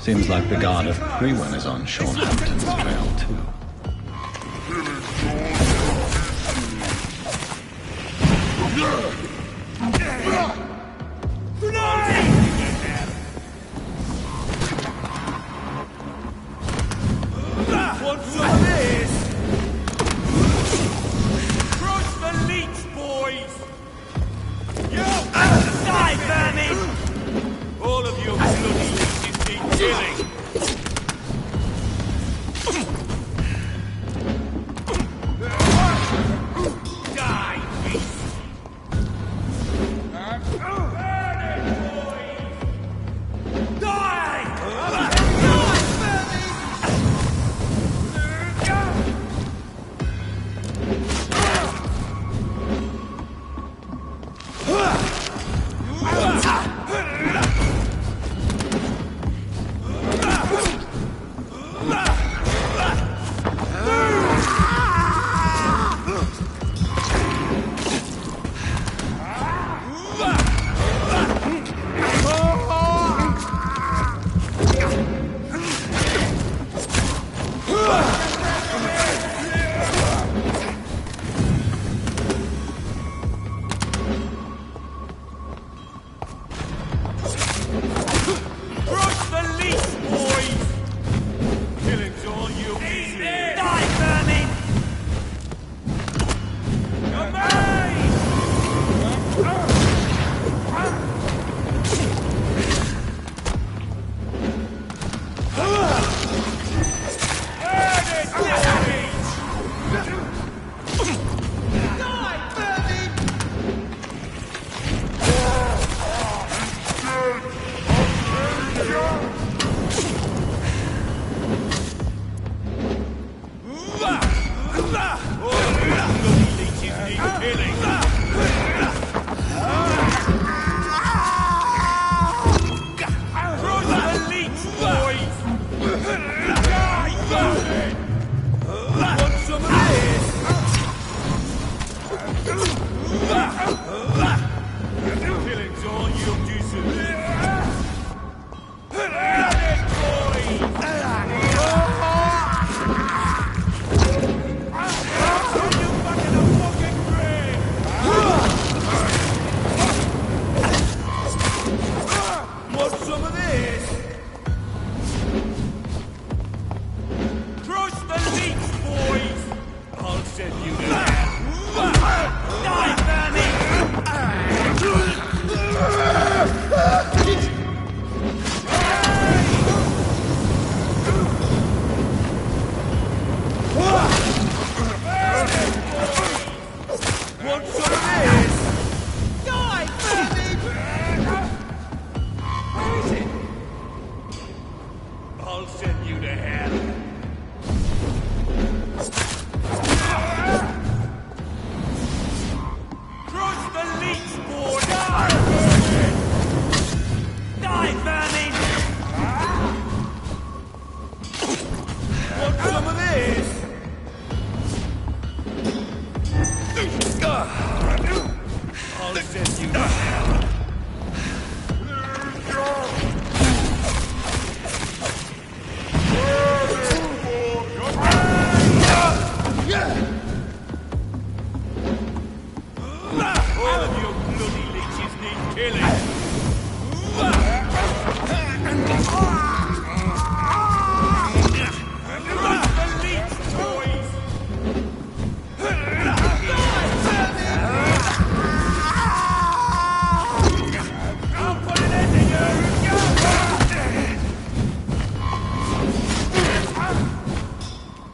Seems like the god of Freewen is on Sean Hampton's trail, too. Want some of this? Crush the leech, boys! You! Die, vermin! All of you bloody leeches need killing! Die, beast!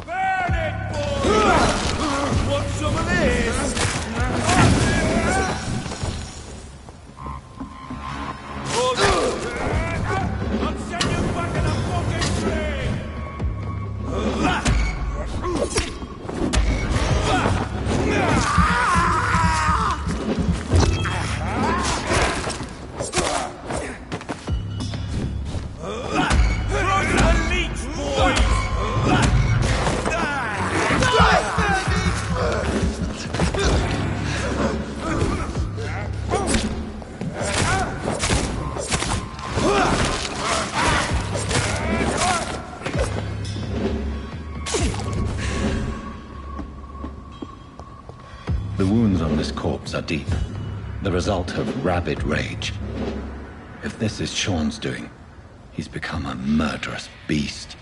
Burn it, boys! Die! are deep, the result of rabid rage. If this is Sean's doing, he's become a murderous beast.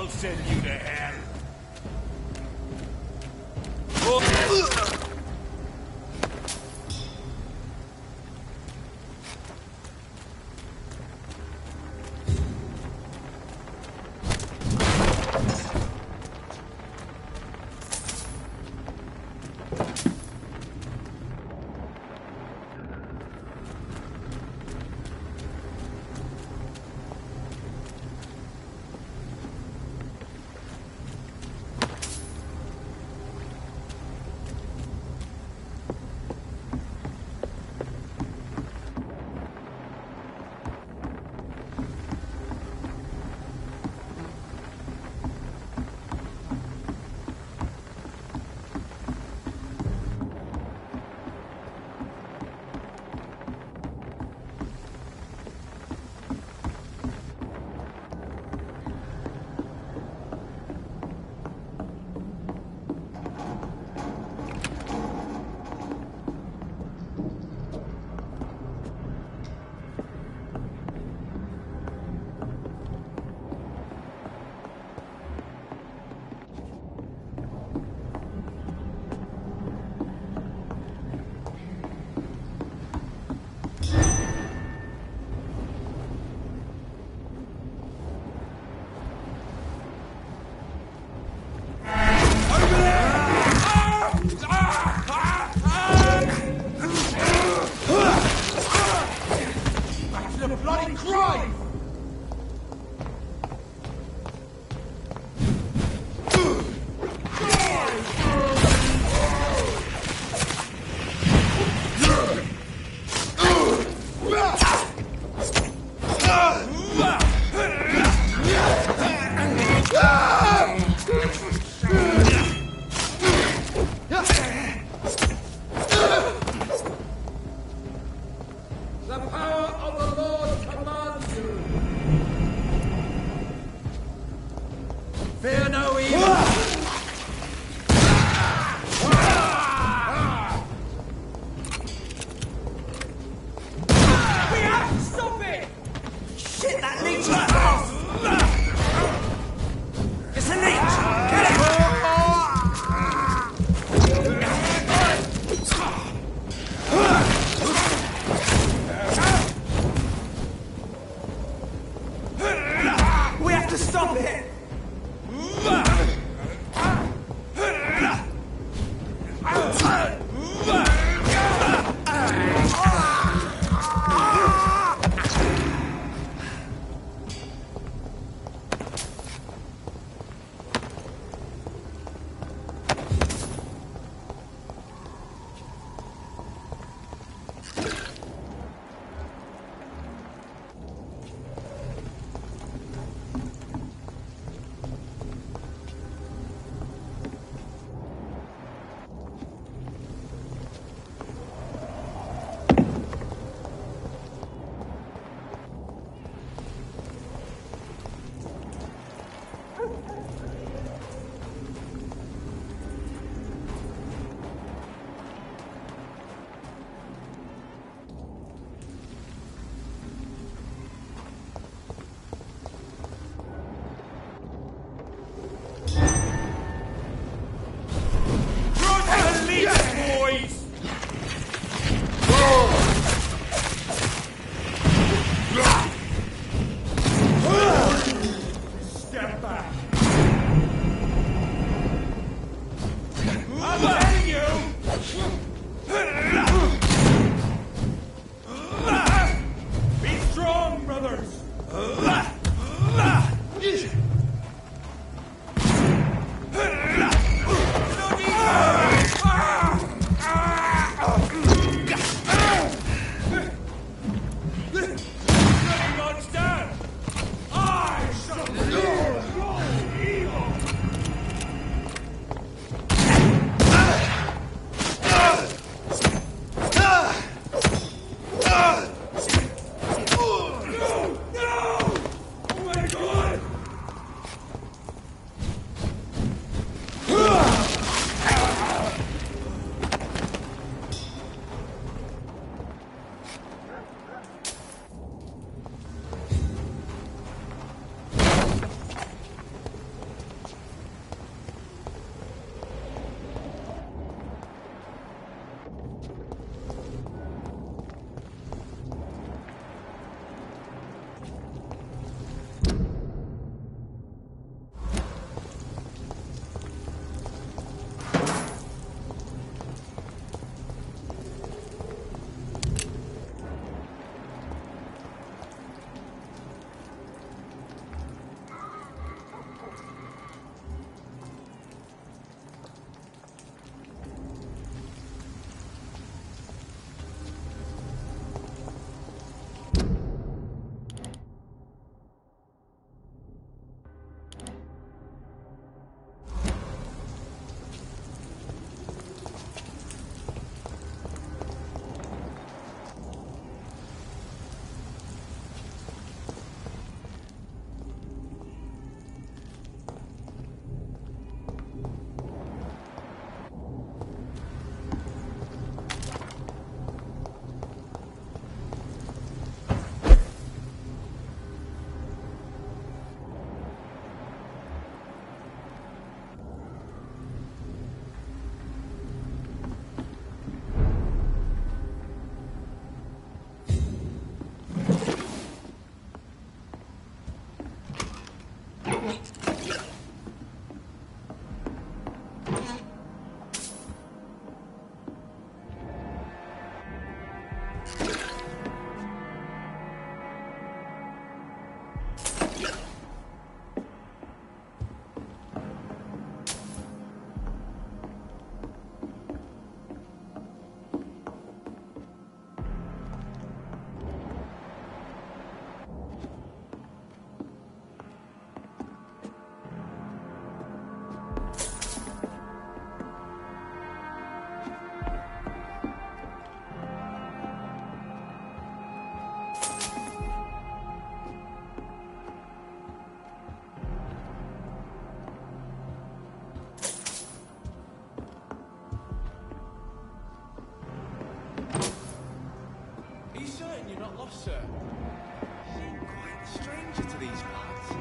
I'll send you to hell. Sir, you seem quite a stranger to these parts.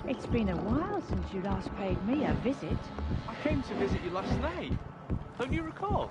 It's been a while since you last paid me a visit. I came to visit you last night. Don't you recall?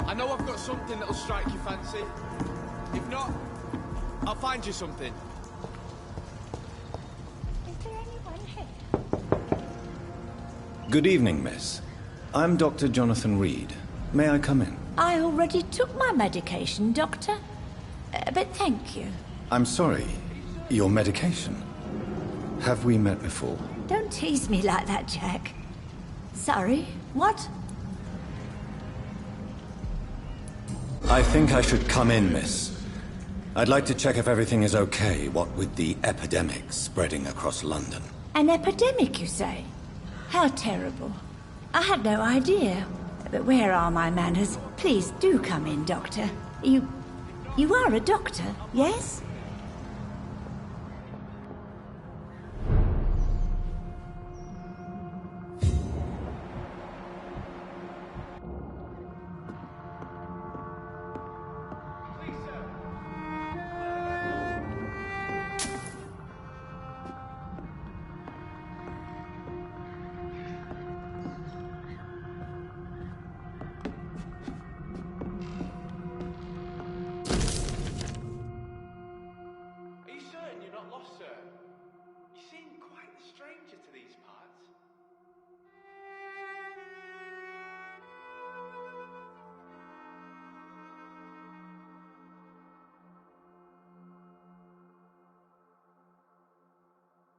I know I've got something that'll strike your fancy. If not, I'll find you something. Is there anyone here? Good evening, miss. I'm Dr. Jonathan Reed. May I come in? I already took my medication, Doctor. But thank you. I'm sorry. Your medication? Have we met before? Don't tease me like that, Jack. Sorry, what? I think I should come in, miss. I'd like to check if everything is okay, what with the epidemic spreading across London. An epidemic, you say? How terrible. I had no idea. But where are my manners? Please do come in, Doctor. You are a doctor, yes?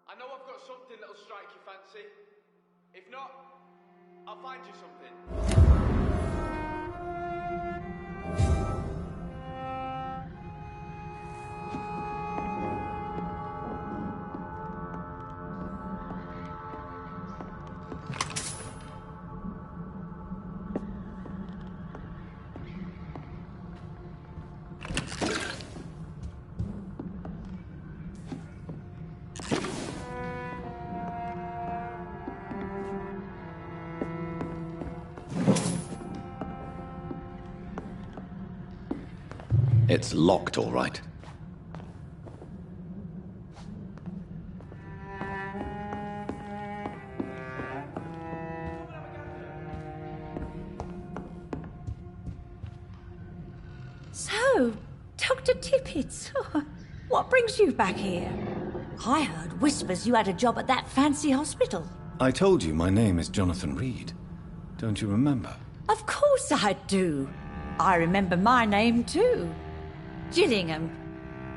I know I've got something that'll strike your fancy. If not, I'll find you something. It's locked, all right. So, Dr. Tippett, what brings you back here? I heard whispers you had a job at that fancy hospital. I told you my name is Jonathan Reed. Don't you remember? Of course I do. I remember my name too. Gillingham.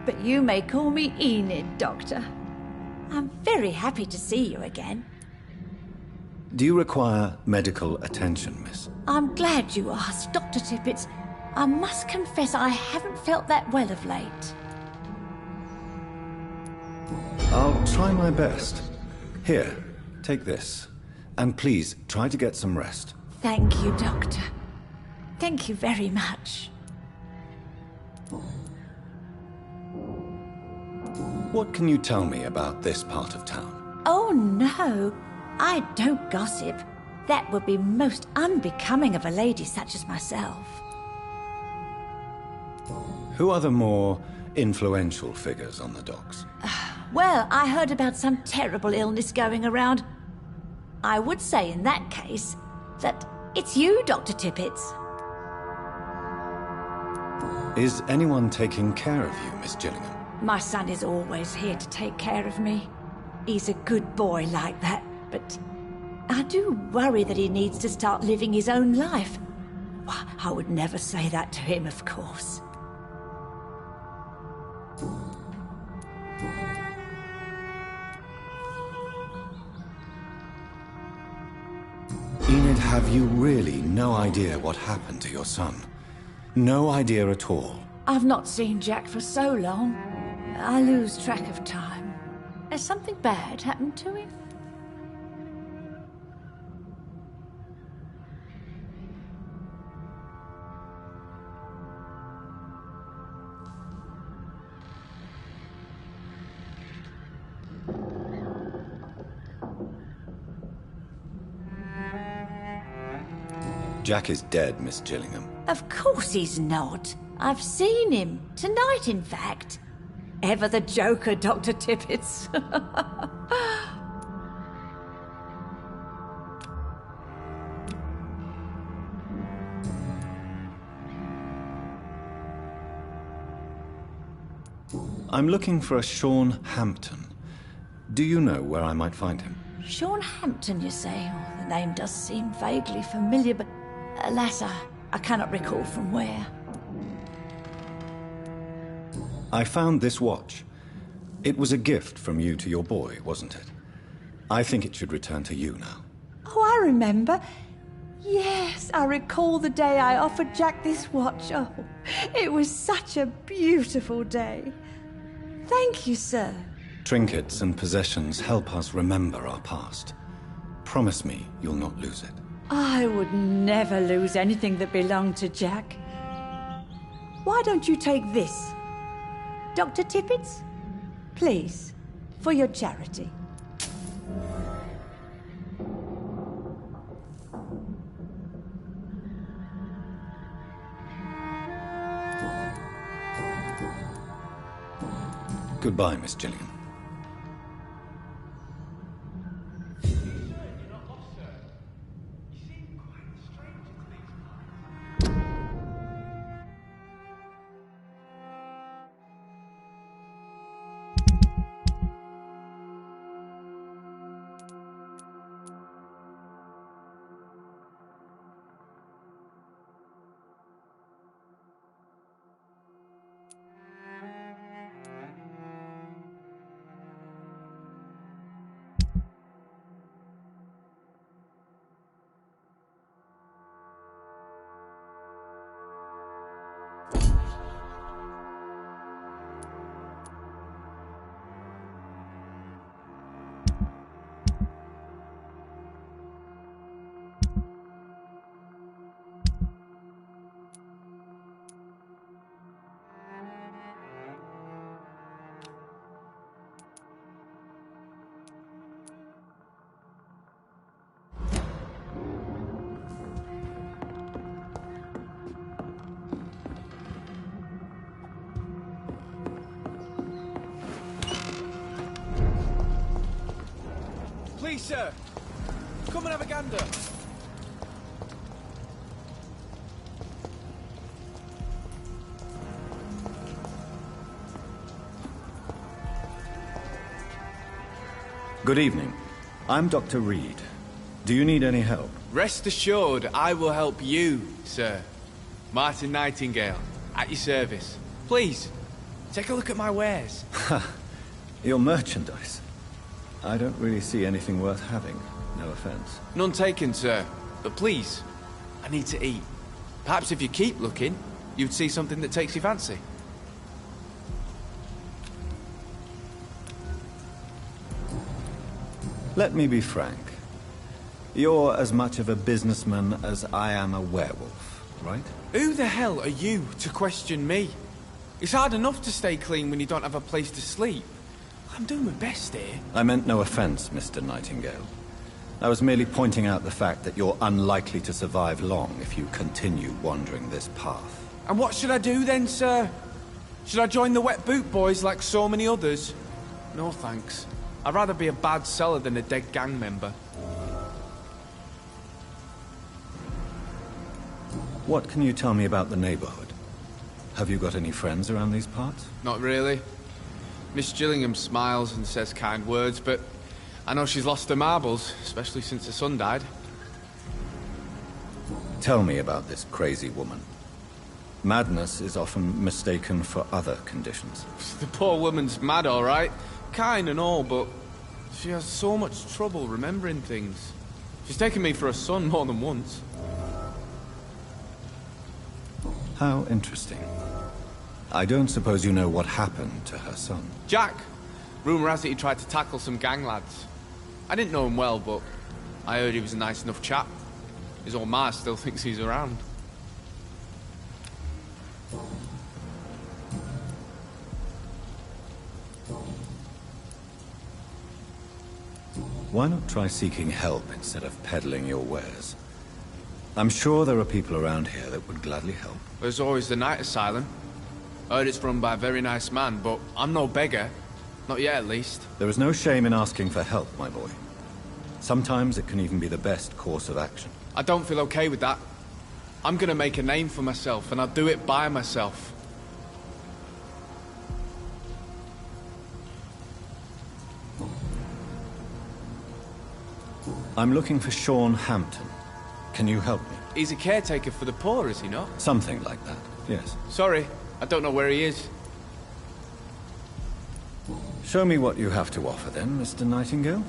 But you may call me Enid, Doctor. I'm very happy to see you again. Do you require medical attention, miss? I'm glad you asked, Dr. Tippett. I must confess I haven't felt that well of late. I'll try my best. Here, take this. And please, try to get some rest. Thank you, Doctor. Thank you very much. What can you tell me about this part of town? Oh, no. I don't gossip. That would be most unbecoming of a lady such as myself. Who are the more influential figures on the docks? Well, I heard about some terrible illness going around. I would say in that case that it's you, Dr. Tippett. Is anyone taking care of you, Miss Gillingham? My son is always here to take care of me. He's a good boy like that, but I do worry that he needs to start living his own life. Well, I would never say that to him, of course. Enid, have you really no idea what happened to your son? No idea at all? I've not seen Jack for so long. I lose track of time. Has something bad happened to him? Jack is dead, Miss Gillingham. Of course he's not. I've seen him. Tonight, in fact. Ever the joker, Dr. Tippett. I'm looking for a Sean Hampton. Do you know where I might find him? Sean Hampton, you say? Oh, the name does seem vaguely familiar, but alas, I cannot recall from where. I found this watch. It was a gift from you to your boy, wasn't it? I think it should return to you now. Oh, I remember. Yes, I recall the day I offered Jack this watch. Oh, it was such a beautiful day. Thank you, sir. Trinkets and possessions help us remember our past. Promise me you'll not lose it. I would never lose anything that belonged to Jack. Why don't you take this? Dr. Tippett? Please, for your charity. Goodbye, Miss Gillingham. Please, sir. Come and have a gander. Good evening. I'm Dr. Reed. Do you need any help? Rest assured, I will help you, sir. Martin Nightingale, at your service. Please, take a look at my wares. Your merchandise. I don't really see anything worth having. No offense. None taken, sir. But please, I need to eat. Perhaps if you keep looking, you'd see something that takes your fancy. Let me be frank. You're as much of a businessman as I am a werewolf, right? Who the hell are you to question me? It's hard enough to stay clean when you don't have a place to sleep. I'm doing my best here. I meant no offense, Mr. Nightingale. I was merely pointing out the fact that you're unlikely to survive long if you continue wandering this path. And what should I do then, sir? Should I join the wet boot boys like so many others? No thanks. I'd rather be a bad seller than a dead gang member. What can you tell me about the neighborhood? Have you got any friends around these parts? Not really. Miss Gillingham smiles and says kind words, but I know she's lost her marbles, especially since her son died. Tell me about this crazy woman. Madness is often mistaken for other conditions. The poor woman's mad, all right. Kind and all, but she has so much trouble remembering things. She's taken me for a son more than once. How interesting. I don't suppose you know what happened to her son. Jack! Rumour has it he tried to tackle some gang lads. I didn't know him well, but I heard he was a nice enough chap. His old ma still thinks he's around. Why not try seeking help instead of peddling your wares? I'm sure there are people around here that would gladly help. There's always the night asylum. I heard it's run by a very nice man, but I'm no beggar. Not yet, at least. There is no shame in asking for help, my boy. Sometimes it can even be the best course of action. I don't feel okay with that. I'm gonna make a name for myself, and I'll do it by myself. I'm looking for Sean Hampton. Can you help me? He's a caretaker for the poor, is he not? Something like that, yes. Sorry, I don't know where he is. Show me what you have to offer then, Mr. Nightingale.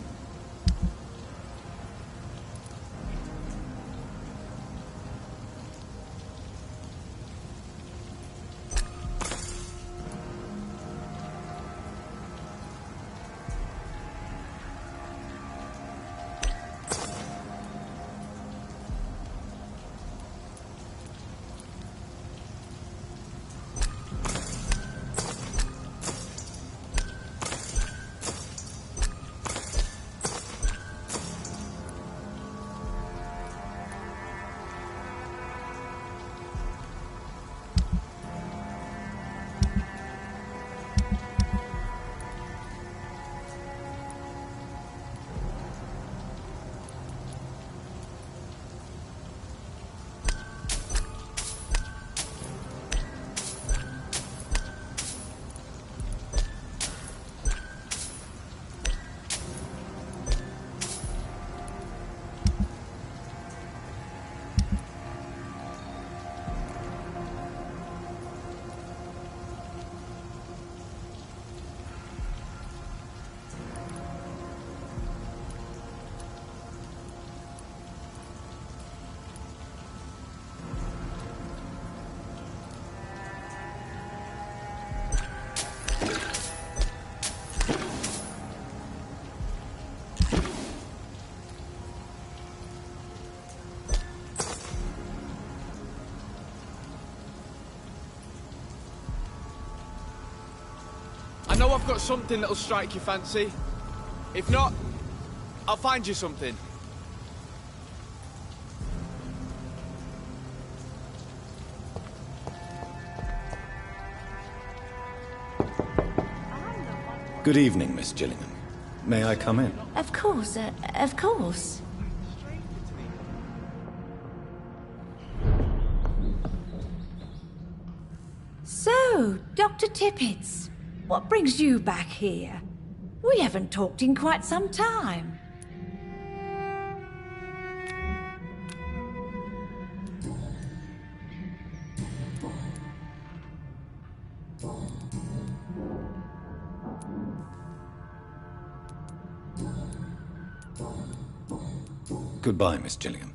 I know I've got something that'll strike your fancy. If not, I'll find you something. Good evening, Miss Gillingham. May I come in? Of course, of course. So, Dr. Tippets, what brings you back here? We haven't talked in quite some time. Goodbye, Miss Gillingham.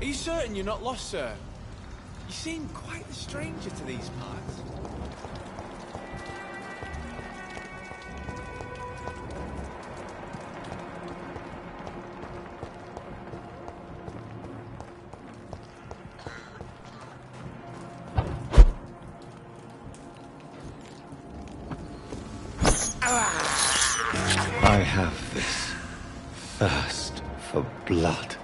Are you certain you're not lost, sir? You seem quite the stranger to these parts. I have this thirst for blood.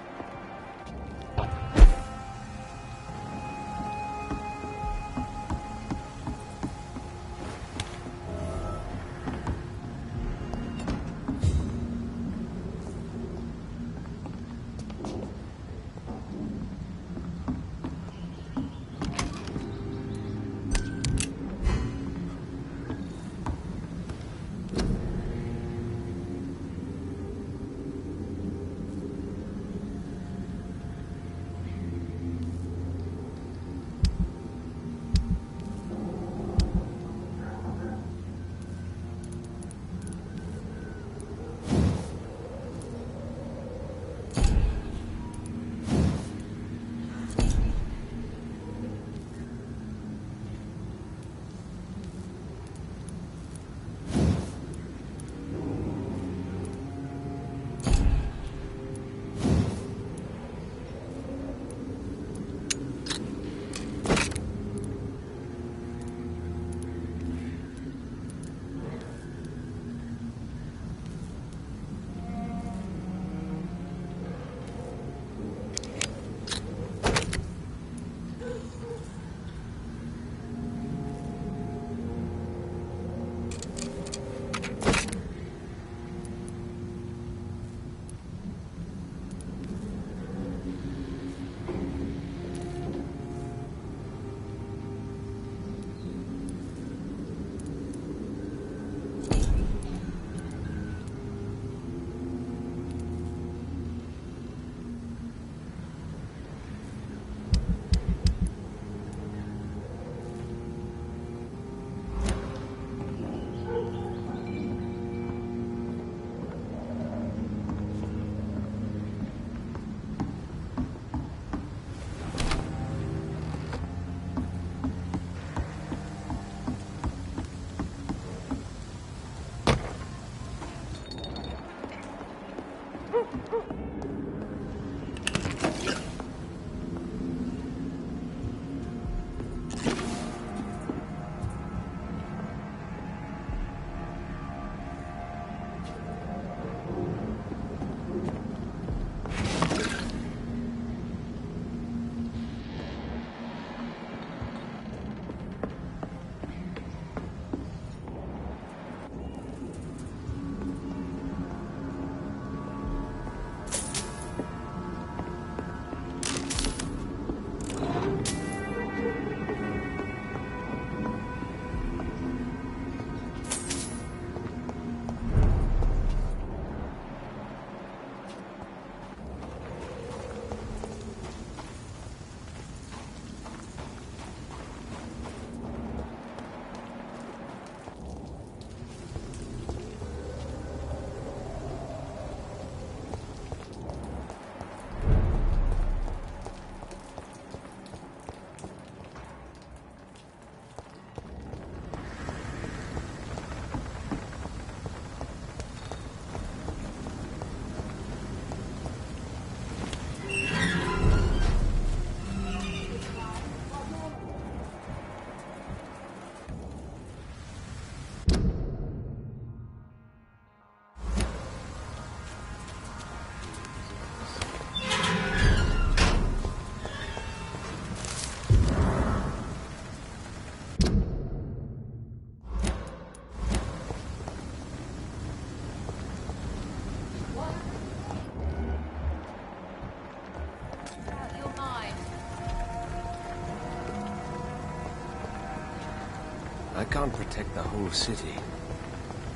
I can't protect the whole city.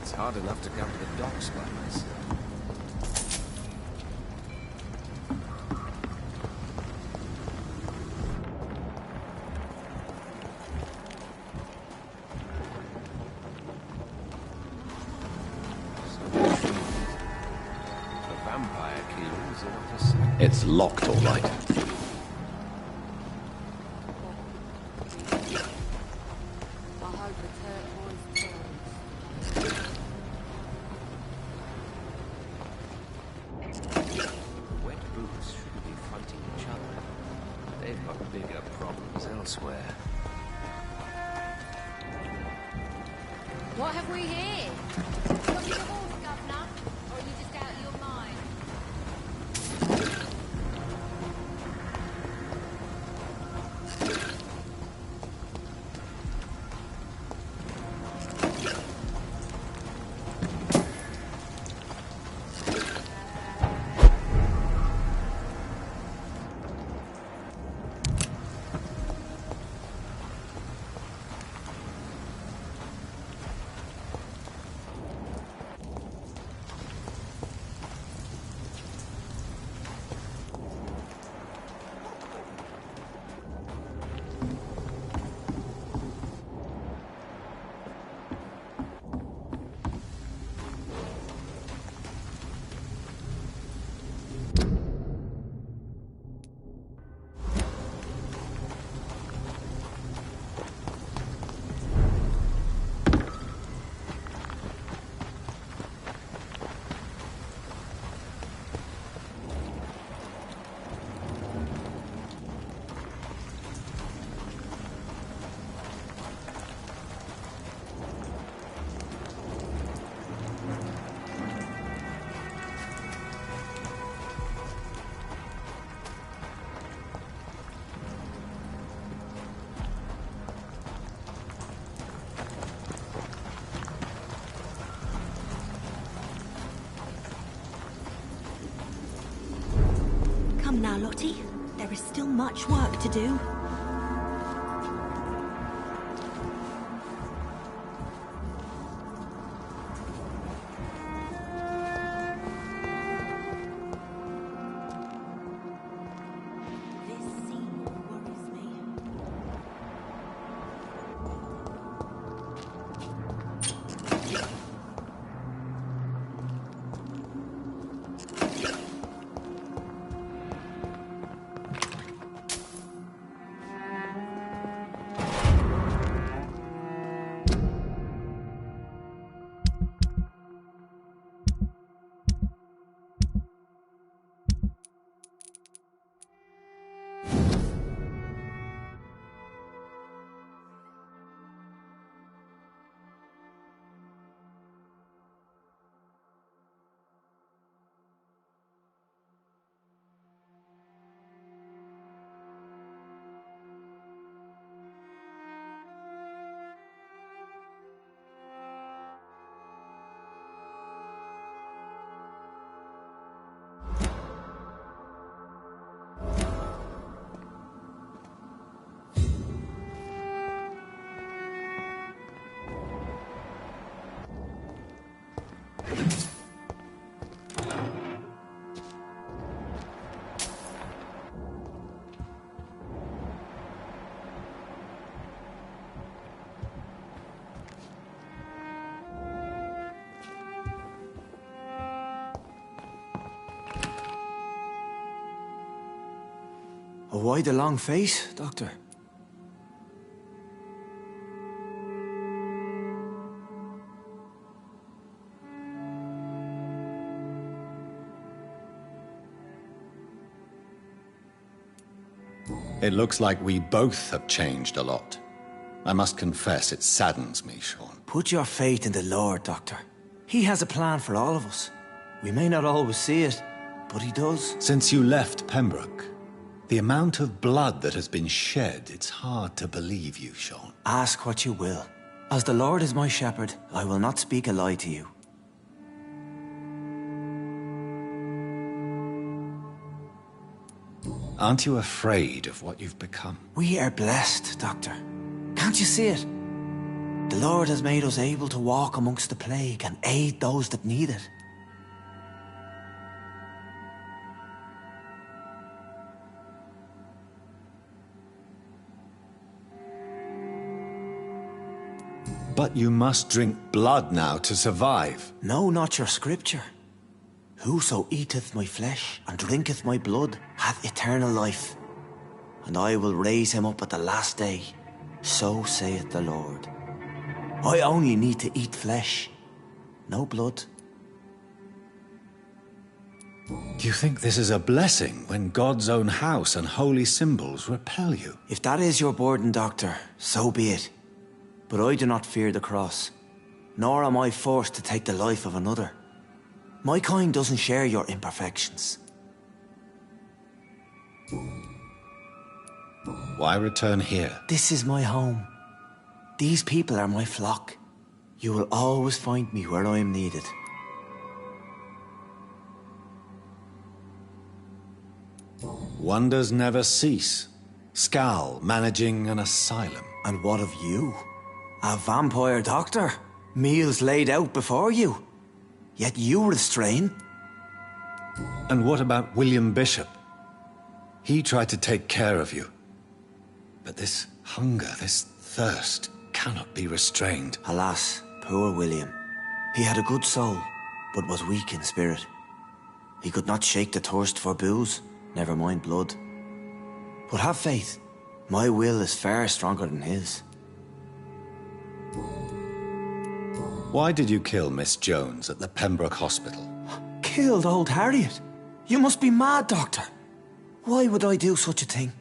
It's hard enough to come to the docks by myself. It's locked, all right. Wet boots shouldn't be fighting each other. They've got bigger problems elsewhere. What have we here? Got your horse, Governor? Or are you just out of your mind? Come now, Lottie. There is still much work to do. This scene worries me. Why the long face, Doctor? It looks like we both have changed a lot. I must confess, it saddens me, Sean. Put your faith in the Lord, Doctor. He has a plan for all of us. We may not always see it, but he does. Since you left Pembroke, the amount of blood that has been shed, it's hard to believe you, Sean. Ask what you will. As the Lord is my shepherd, I will not speak a lie to you. Aren't you afraid of what you've become? We are blessed, Doctor. Can't you see it? The Lord has made us able to walk amongst the plague and aid those that need it. But you must drink blood now to survive. No, not your scripture. Whoso eateth my flesh and drinketh my blood hath eternal life, and I will raise him up at the last day. So saith the Lord. I only need to eat flesh, no blood. Do you think this is a blessing when God's own house and holy symbols repel you? If that is your burden, Doctor, so be it. But I do not fear the cross, nor am I forced to take the life of another. My kind doesn't share your imperfections. Why return here? This is my home. These people are my flock. You will always find me where I am needed. Wonders never cease. Scal managing an asylum. And what of you? A vampire doctor? Meals laid out before you. Yet you restrain. And what about William Bishop? He tried to take care of you. But this hunger, this thirst, cannot be restrained. Alas, poor William. He had a good soul, but was weak in spirit. He could not shake the thirst for booze, never mind blood. But have faith, my will is far stronger than his. Why did you kill Miss Jones at the Pembroke Hospital? Killed old Harriet? You must be mad, Doctor. Why would I do such a thing?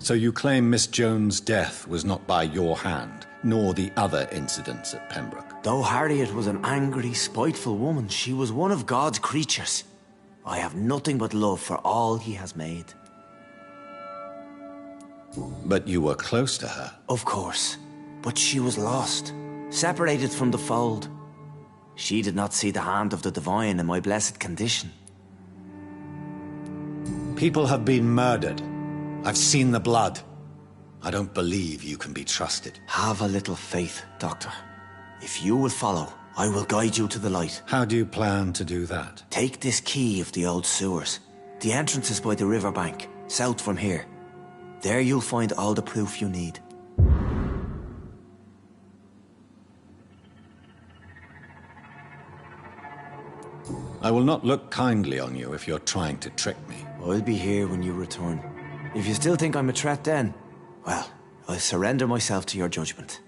So you claim Miss Jones' death was not by your hand, nor the other incidents at Pembroke? Though Harriet was an angry, spiteful woman, she was one of God's creatures. I have nothing but love for all he has made. But you were close to her. Of course. But she was lost, separated from the fold. She did not see the hand of the divine in my blessed condition. People have been murdered. I've seen the blood. I don't believe you can be trusted. Have a little faith, Doctor. If you will follow, I will guide you to the light. How do you plan to do that? Take this key of the old sewers. The entrance is by the riverbank, south from here. There you'll find all the proof you need. I will not look kindly on you if you're trying to trick me. I'll be here when you return. If you still think I'm a threat then, well, I'll surrender myself to your judgment.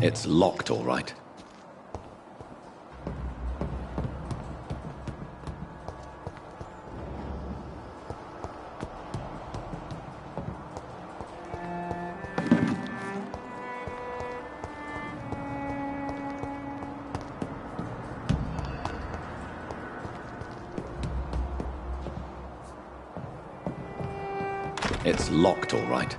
It's locked, all right. It's locked, all right.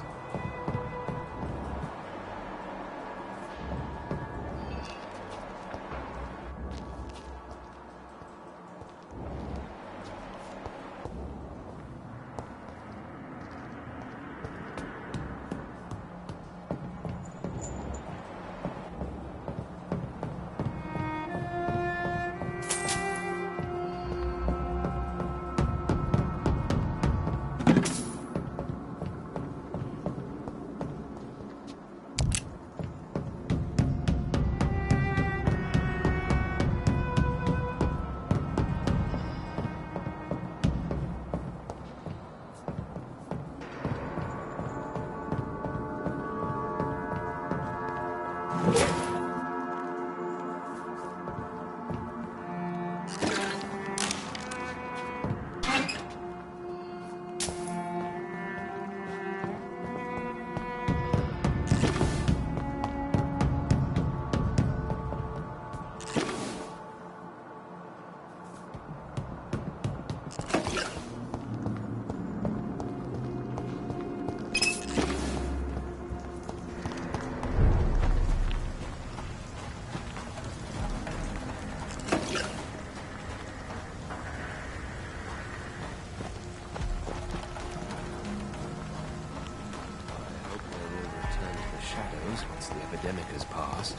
Once the epidemic has passed.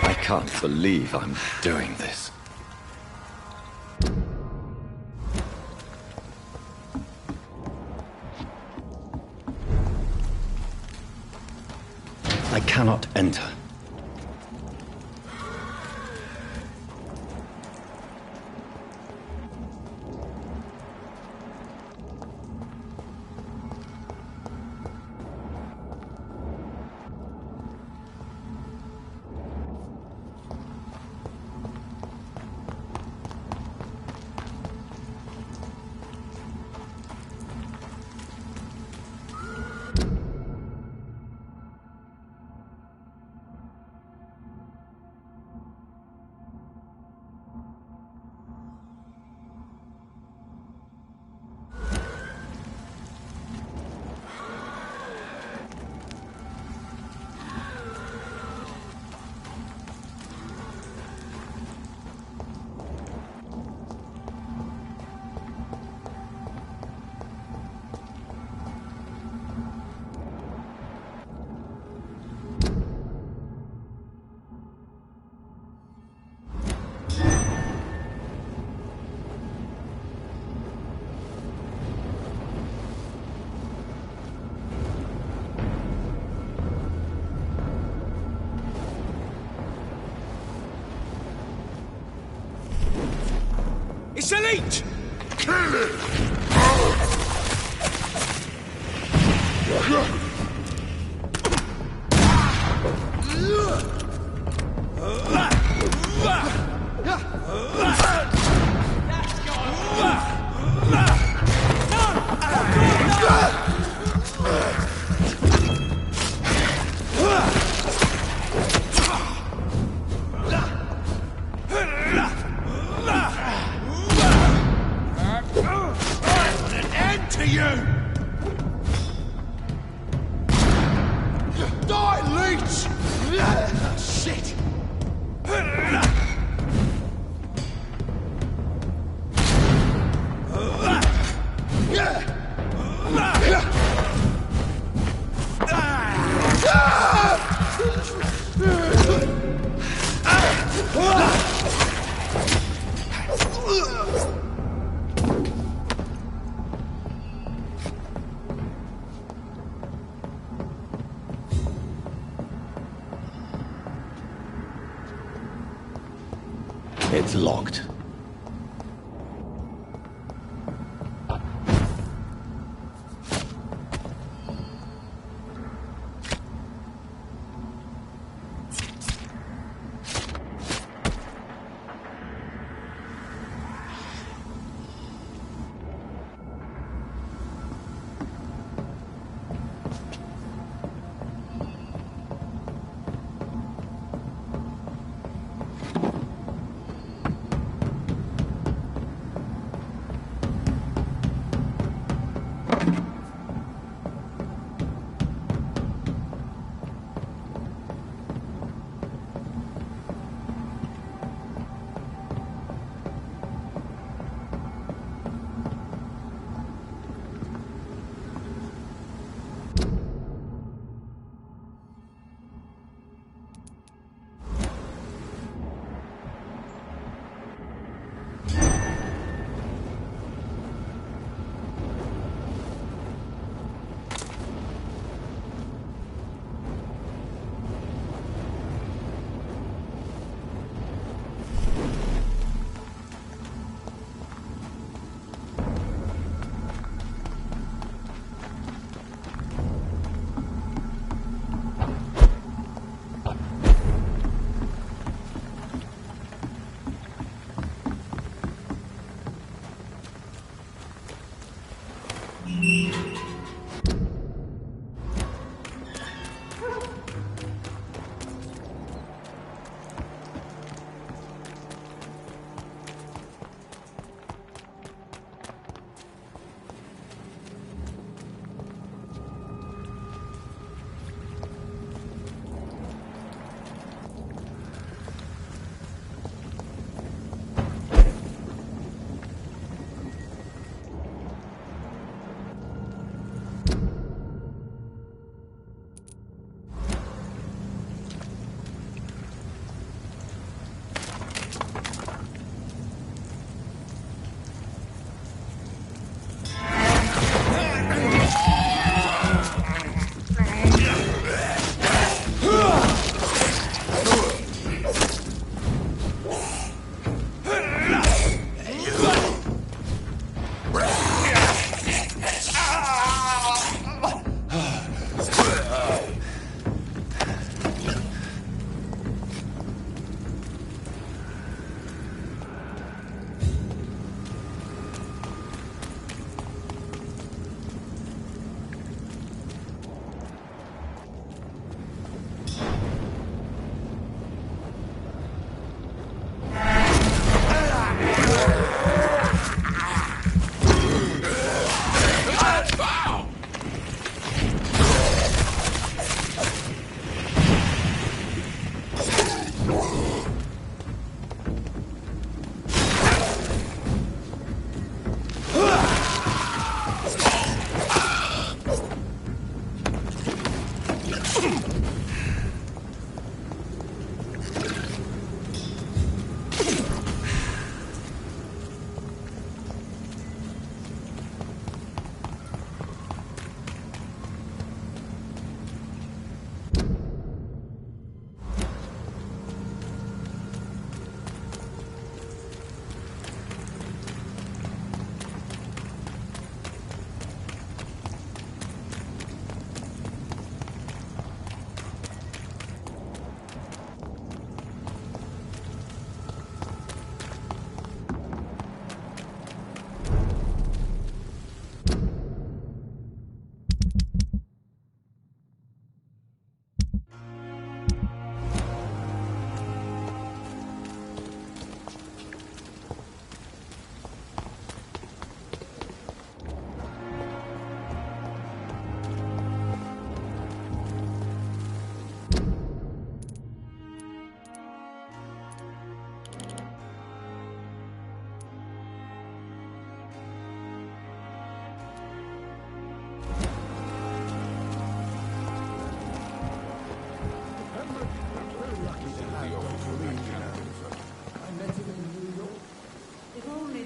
I can't believe I'm doing this. I cannot enter. It's a leech! Kill it! It's locked.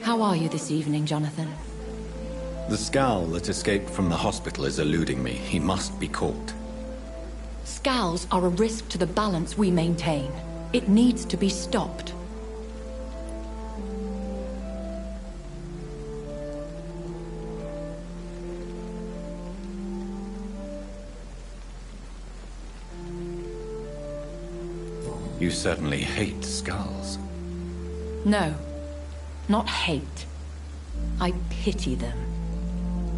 How are you this evening, Jonathan? The scowl that escaped from the hospital is eluding me. He must be caught. Scowls are a risk to the balance we maintain. It needs to be stopped. You certainly hate skulls. No, not hate. I pity them.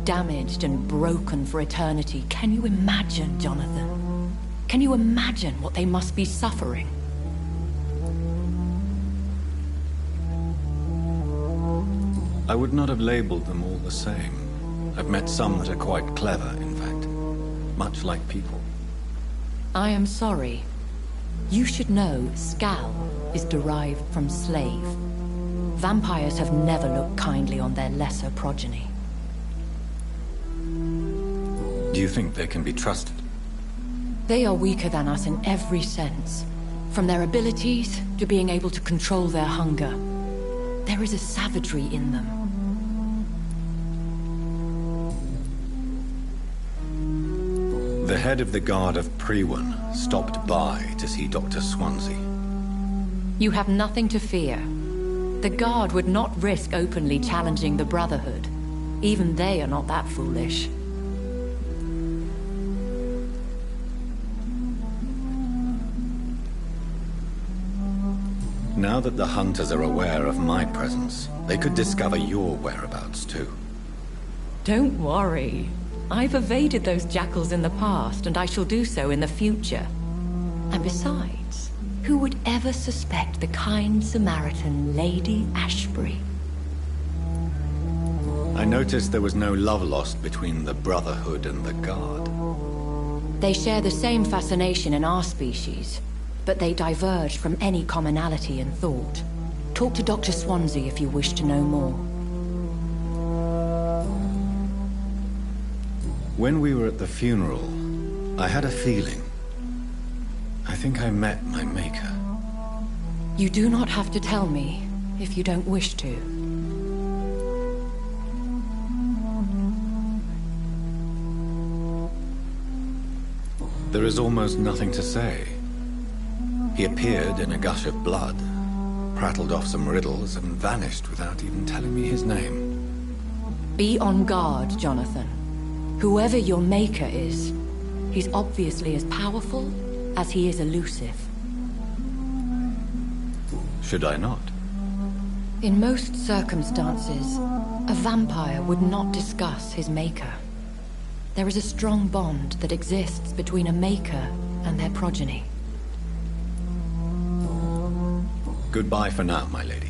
Damaged and broken for eternity. Can you imagine, Jonathan? Can you imagine what they must be suffering? I would not have labeled them all the same. I've met some that are quite clever, in fact. Much like people. I am sorry. You should know Skal is derived from slave. Vampires have never looked kindly on their lesser progeny. Do you think they can be trusted? They are weaker than us in every sense. From their abilities to being able to control their hunger. There is a savagery in them. The head of the Guard of Prewan stopped by to see Dr. Swansea. You have nothing to fear. The Guard would not risk openly challenging the Brotherhood. Even they are not that foolish. Now that the Hunters are aware of my presence, they could discover your whereabouts too. Don't worry. I've evaded those jackals in the past, and I shall do so in the future. And besides, who would ever suspect the kind Samaritan Lady Ashbury? I noticed there was no love lost between the Brotherhood and the Guard. They share the same fascination in our species, but they diverge from any commonality in thought. Talk to Dr. Swansea if you wish to know more. When we were at the funeral, I had a feeling. I think I met my maker. You do not have to tell me if you don't wish to. There is almost nothing to say. He appeared in a gush of blood, prattled off some riddles, and vanished without even telling me his name. Be on guard, Jonathan. Whoever your maker is, he's obviously as powerful as he is elusive. Should I not? In most circumstances, a vampire would not discuss his maker. There is a strong bond that exists between a maker and their progeny. Goodbye for now, my lady.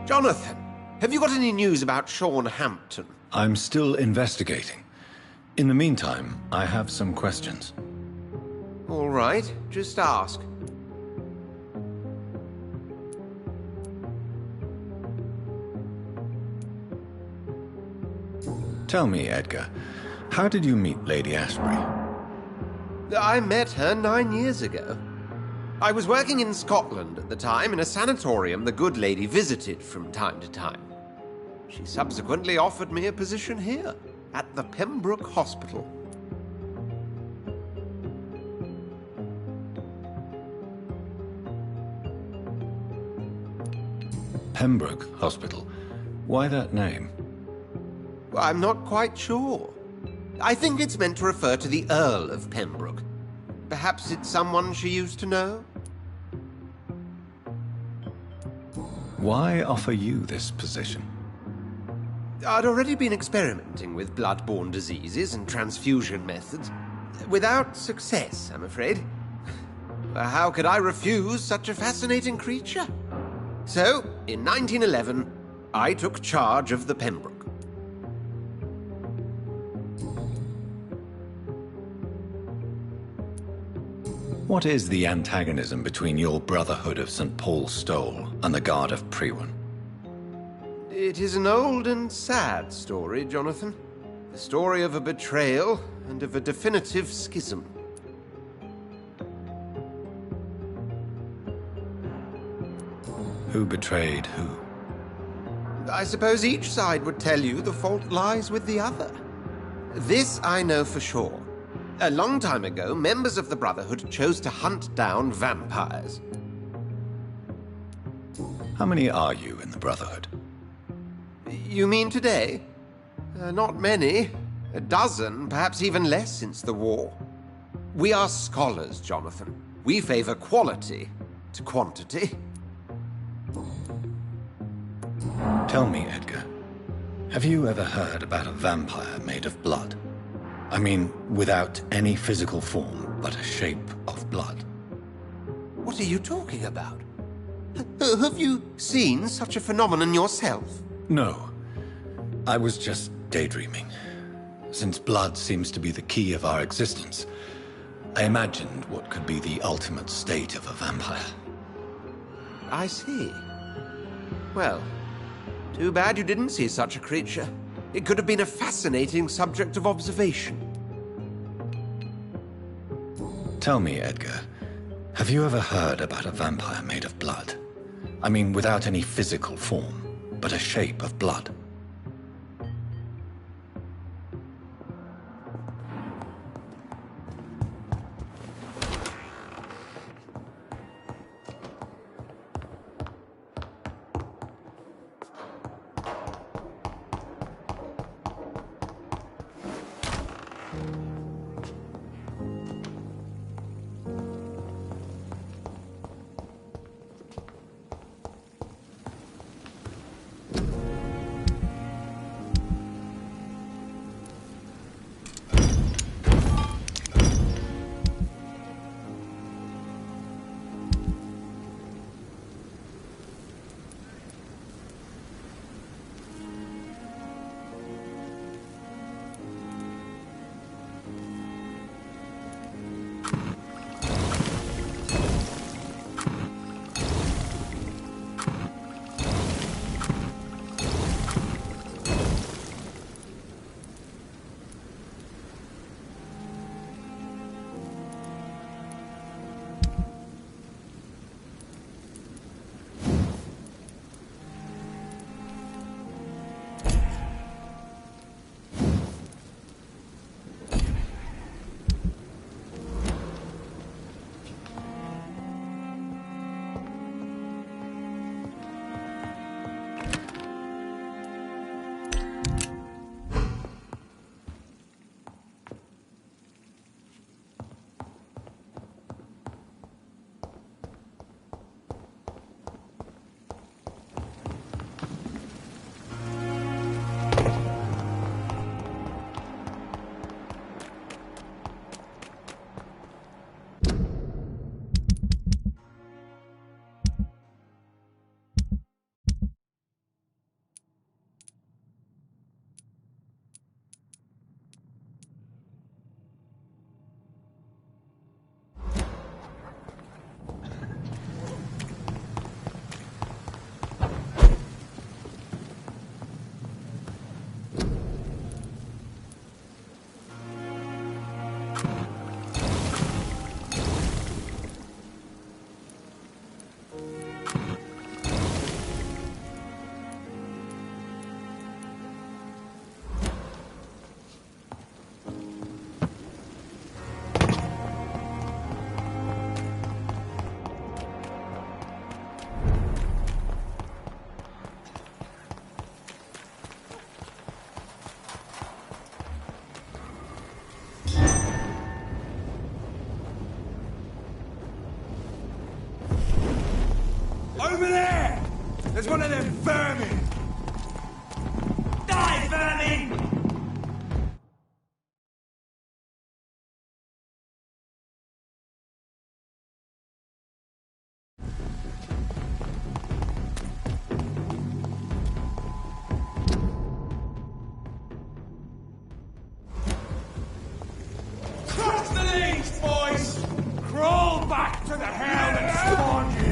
Jonathan, have you got any news about Sean Hampton? I'm still investigating. In the meantime, I have some questions. All right, just ask. Tell me, Edgar, how did you meet Lady Ashbury? I met her 9 years ago. I was working in Scotland at the time in a sanatorium the good lady visited from time to time. She subsequently offered me a position here, at the Pembroke Hospital. Pembroke Hospital? Why that name? I'm not quite sure. I think it's meant to refer to the Earl of Pembroke. Perhaps it's someone she used to know? Why offer you this position? I'd already been experimenting with blood-borne diseases and transfusion methods. Without success, I'm afraid. How could I refuse such a fascinating creature? So, in 1911, I took charge of the Pembroke. What is the antagonism between your Brotherhood of St. Paul's Stole and the Guard of Prewan? It is an old and sad story, Jonathan. The story of a betrayal and of a definitive schism. Who betrayed who? I suppose each side would tell you the fault lies with the other. This I know for sure. A long time ago, members of the Brotherhood chose to hunt down vampires. How many are you in the Brotherhood? You mean today? Not many. A dozen, perhaps even less since the war. We are scholars, Jonathan. We favor quality to quantity. Tell me, Edgar, have you ever heard about a vampire made of blood? I mean, without any physical form, but a shape of blood. What are you talking about? Have you seen such a phenomenon yourself? No. I was just daydreaming. Since blood seems to be the key of our existence, I imagined what could be the ultimate state of a vampire. I see. Well, too bad you didn't see such a creature. It could have been a fascinating subject of observation. Tell me, Edgar, have you ever heard about a vampire made of blood? I mean, without any physical form, but a shape of blood. Over there! There's one of them vermin! Die, vermin! Cross the leaves, boys! Crawl back to the hell that spawned you!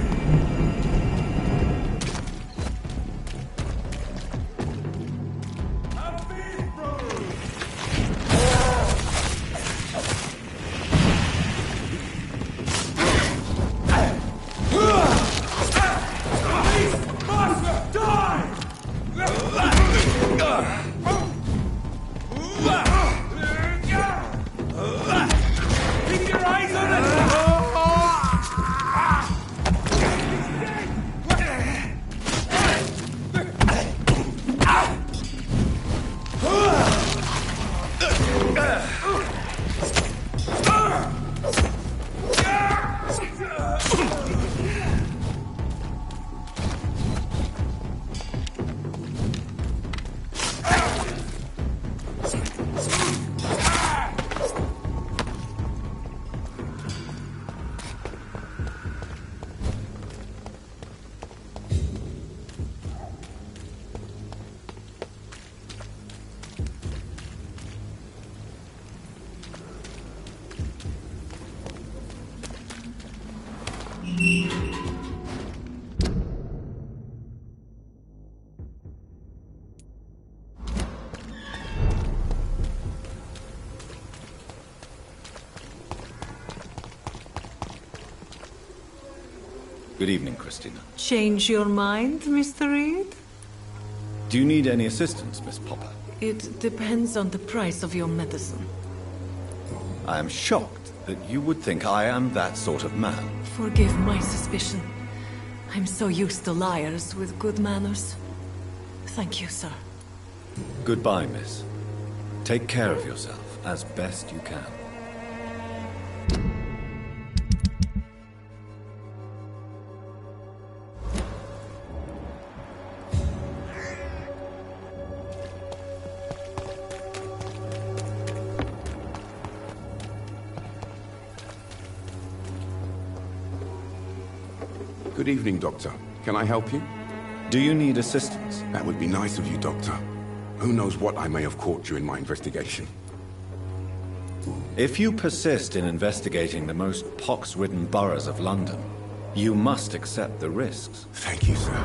Good evening, Christina. Change your mind, Mr. Reed? Do you need any assistance, Miss Popper? It depends on the price of your medicine. I am shocked that you would think I am that sort of man. Forgive my suspicion. I'm so used to liars with good manners. Thank you, sir. Goodbye, miss. Take care of yourself as best you can. Good evening, Doctor. Can I help you? Do you need assistance? That would be nice of you, Doctor. Who knows what I may have caught during my investigation. If you persist in investigating the most pox-ridden boroughs of London, you must accept the risks. Thank you, sir.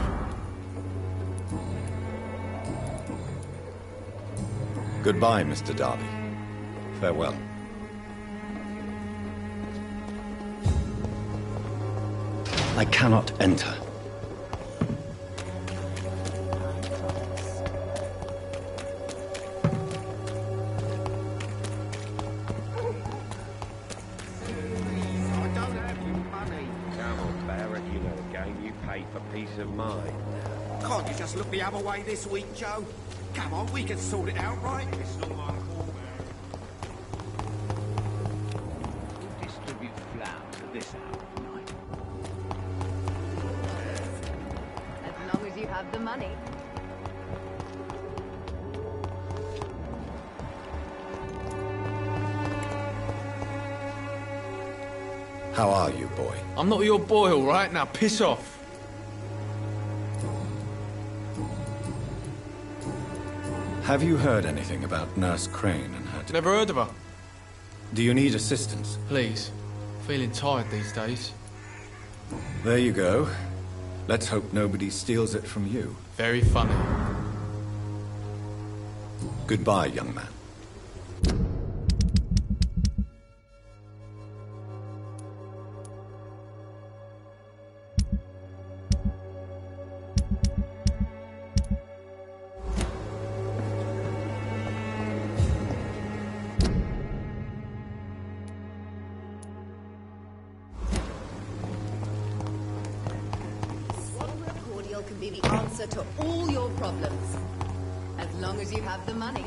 Goodbye, Mr. Darby. Farewell. I cannot enter. Peace of mind. Can't you just look the other way this week, Joe? Come on, we can sort it out, right? It's not my fault, man. Distribute flowers at this hour of night. As long as you have the money. How are you, boy? I'm not your boy, all right? Now piss off. Have you heard anything about Nurse Crane and her... Never heard of her. Do you need assistance? Please. Feeling tired these days. There you go. Let's hope nobody steals it from you. Very funny. Goodbye, young man. Can be the answer to all your problems. As long as you have the money.